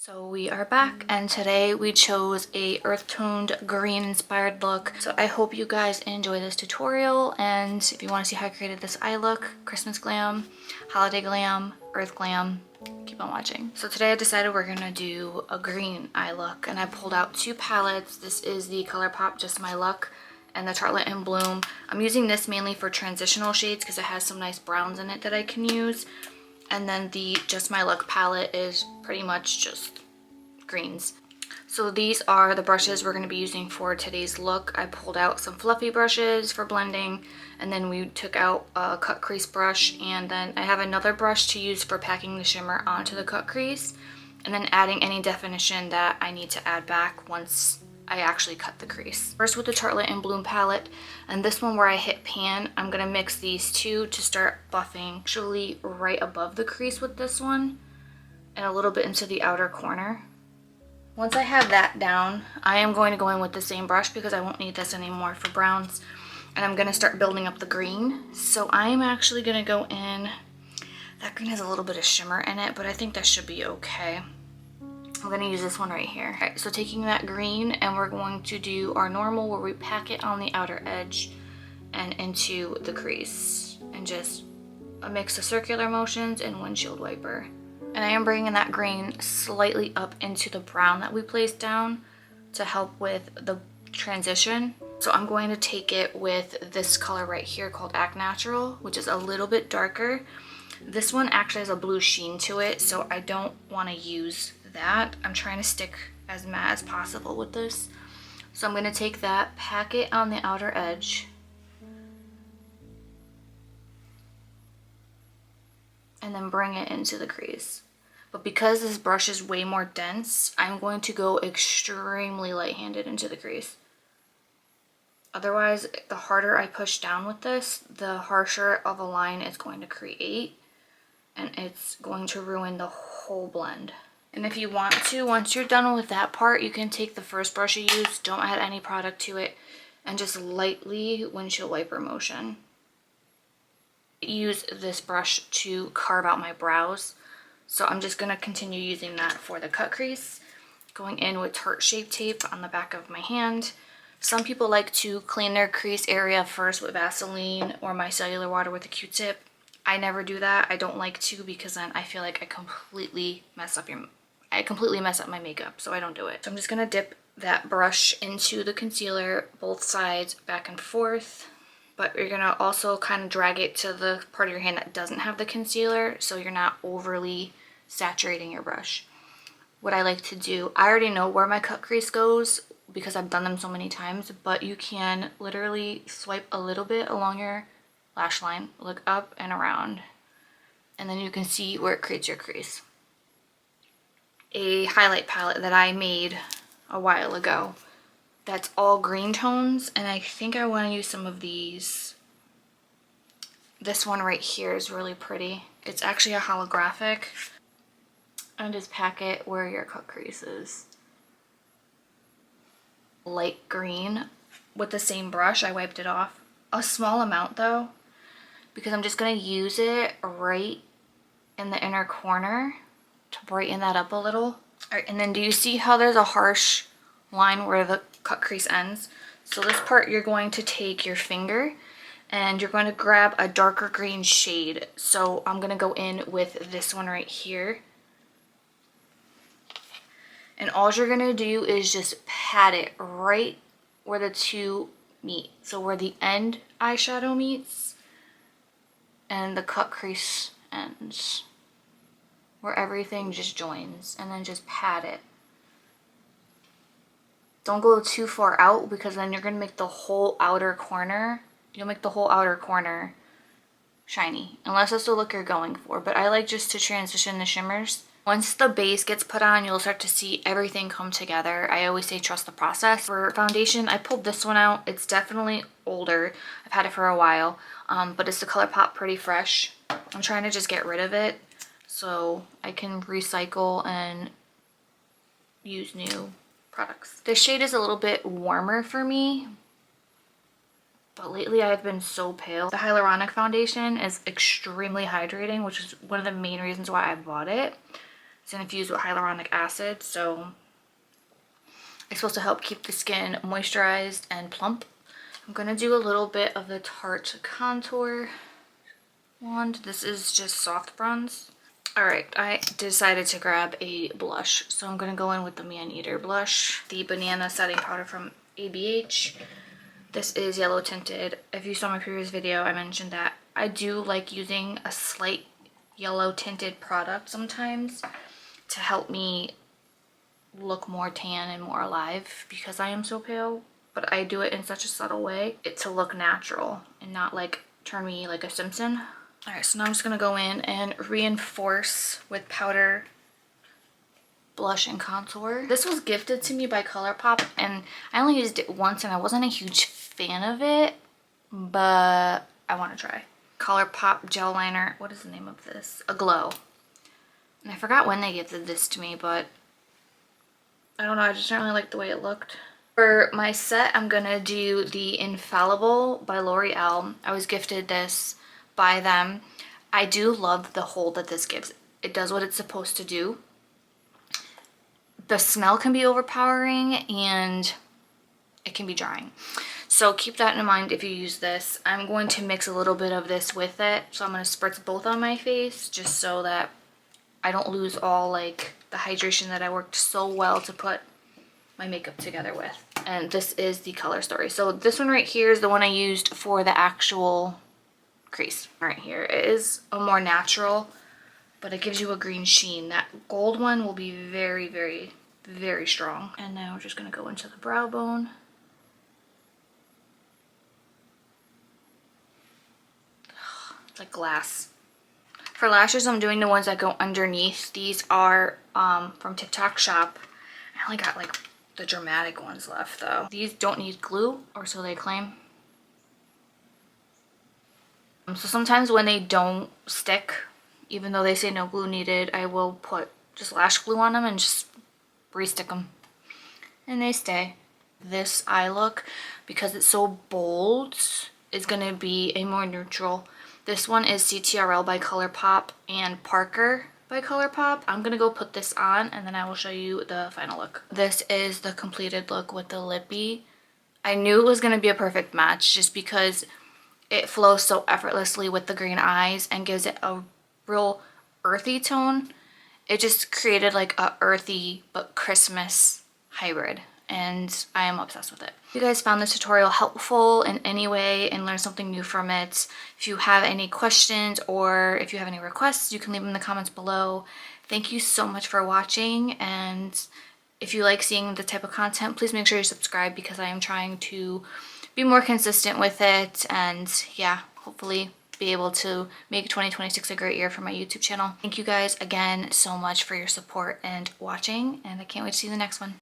So we are back, and today we chose a earth toned green inspired look. So I hope you guys enjoy this tutorial, and if you want to see how I created this eye look, Christmas glam, holiday glam, earth glam, keep on watching. So today I decided we're gonna do a green eye look, and I pulled out two palettes. This is the ColourPop Just My Luck and the Tartelette in Bloom. I'm using this mainly for transitional shades because it has some nice browns in it that I can use. And then the Just My Luck palette is pretty much just greens. So these are the brushes we're going to be using for today's look. I pulled out some fluffy brushes for blending, and then we took out a cut crease brush, and then I have another brush to use for packing the shimmer onto the cut crease, and then adding any definition that I need to add back once I actually cut the crease. First with the Tartelette in Bloom palette, and this one where I hit pan, I'm gonna mix these two to start buffing actually right above the crease with this one and a little bit into the outer corner. Once I have that down, I am going to go in with the same brush because I won't need this anymore for browns, and I'm gonna start building up the green. So I am actually gonna go in, that green has a little bit of shimmer in it, but I think that should be okay. I'm going to use this one right here. Alright, so taking that green, and we're going to do our normal where we pack it on the outer edge and into the crease, and just a mix of circular motions and windshield wiper. And I am bringing that green slightly up into the brown that we placed down to help with the transition. So I'm going to take it with this color right here called Act Natural, which is a little bit darker. This one actually has a blue sheen to it, so I don't want to use that. I'm trying to stick as matte as possible with this. So I'm going to take that, pack it on the outer edge, and then bring it into the crease. But because this brush is way more dense, I'm going to go extremely light-handed into the crease. Otherwise, the harder I push down with this, the harsher of a line it's going to create, and it's going to ruin the whole blend. And if you want to, once you're done with that part, you can take the first brush you used, don't add any product to it, and just lightly windshield wiper motion. Use this brush to carve out my brows, so I'm just going to continue using that for the cut crease. Going in with Tarte Shape Tape on the back of my hand. Some people like to clean their crease area first with Vaseline or micellar water with a Q-tip. I never do that. I don't like to, because then I feel like I completely mess up my makeup, so I don't do it. So I'm just gonna dip that brush into the concealer, both sides, back and forth, but you're gonna also kind of drag it to the part of your hand that doesn't have the concealer, so you're not overly saturating your brush. What I like to do, I already know where my cut crease goes because I've done them so many times, but you can literally swipe a little bit along your lash line, look up and around, and then you can see where it creates your crease. A highlight palette that I made a while ago that's all green tones, and I think I want to use some of these. This one right here is really pretty. It's actually a holographic, and just pack it where your cut crease is. Light green with the same brush. I wiped it off. A small amount though, because I'm just going to use it right in the inner corner to brighten that up a little. All right, and then do you see how there's a harsh line where the cut crease ends? So this part, you're going to take your finger and you're going to grab a darker green shade. So I'm going to go in with this one right here. And all you're going to do is just pat it right where the two meet. So where the end eyeshadow meets and the cut crease ends, where everything just joins, and then just pat it. Don't go too far out, because then you're going to make the whole outer corner, shiny, unless that's the look you're going for. But I like just to transition the shimmers. Once the base gets put on, you'll start to see everything come together. I always say trust the process. For foundation, I pulled this one out. It's definitely older. I've had it for a while, but it's the ColourPop Pretty Fresh. I'm trying to just get rid of it so I can recycle and use new products. This shade is a little bit warmer for me, but lately I've been so pale. The hyaluronic foundation is extremely hydrating, which is one of the main reasons why I bought it. It's infused with hyaluronic acid, so it's supposed to help keep the skin moisturized and plump. I'm gonna do a little bit of the Tarte contour wand. This is just soft bronze. All right, I decided to grab a blush. So I'm gonna go in with the Man Eater blush, the banana setting powder from ABH. This is yellow tinted. If you saw my previous video, I mentioned that I do like using a slight yellow tinted product sometimes to help me look more tan and more alive because I am so pale. But I do it in such a subtle way to look natural and not like turn me like a Simpson. All right, so now I'm just gonna go in and reinforce with powder, blush, and contour. This was gifted to me by ColourPop, and I only used it once and I wasn't a huge fan of it, but I want to try. ColourPop gel liner. What is the name of this? A Glow. And I forgot when they gifted this to me, but I don't know, I just didn't really like the way it looked. For my set, I'm gonna do the Infallible by L'Oreal. I was gifted this by them. I do love the hold that this gives. It does what it's supposed to do. The smell can be overpowering and it can be drying. So keep that in mind if you use this. I'm going to mix a little bit of this with it. So I'm going to spritz both on my face just so that I don't lose all like the hydration that I worked so well to put my makeup together with. And this is the Color Story. So this one right here is the one I used for the actual crease. Right here, it is a more natural, but it gives you a green sheen. That gold one will be very, very, very strong. And now we're just gonna go into the brow bone. It's like glass. For lashes, I'm doing the ones that go underneath. These are from Tik Tok shop. I only got like the dramatic ones left though. These don't need glue, or so they claim. So sometimes when they don't stick, even though they say no glue needed, I will put just lash glue on them and just re-stick them. And they stay. This eye look, because it's so bold, is gonna be a more neutral. This one is CTRL by ColourPop and Parker by ColourPop. I'm gonna go put this on and then I will show you the final look. This is the completed look with the Lippie. I knew it was gonna be a perfect match just because it flows so effortlessly with the green eyes and gives it a real earthy tone. It just created like a earthy but Christmas hybrid, and I am obsessed with it. If you guys found this tutorial helpful in any way and learned something new from it, if you have any questions or if you have any requests, you can leave them in the comments below. Thank you so much for watching, and if you like seeing the type of content, please make sure you subscribe because I am trying to be more consistent with it, and yeah, hopefully be able to make 2026 a great year for my YouTube channel. Thank you guys again so much for your support and watching, and I can't wait to see the next one.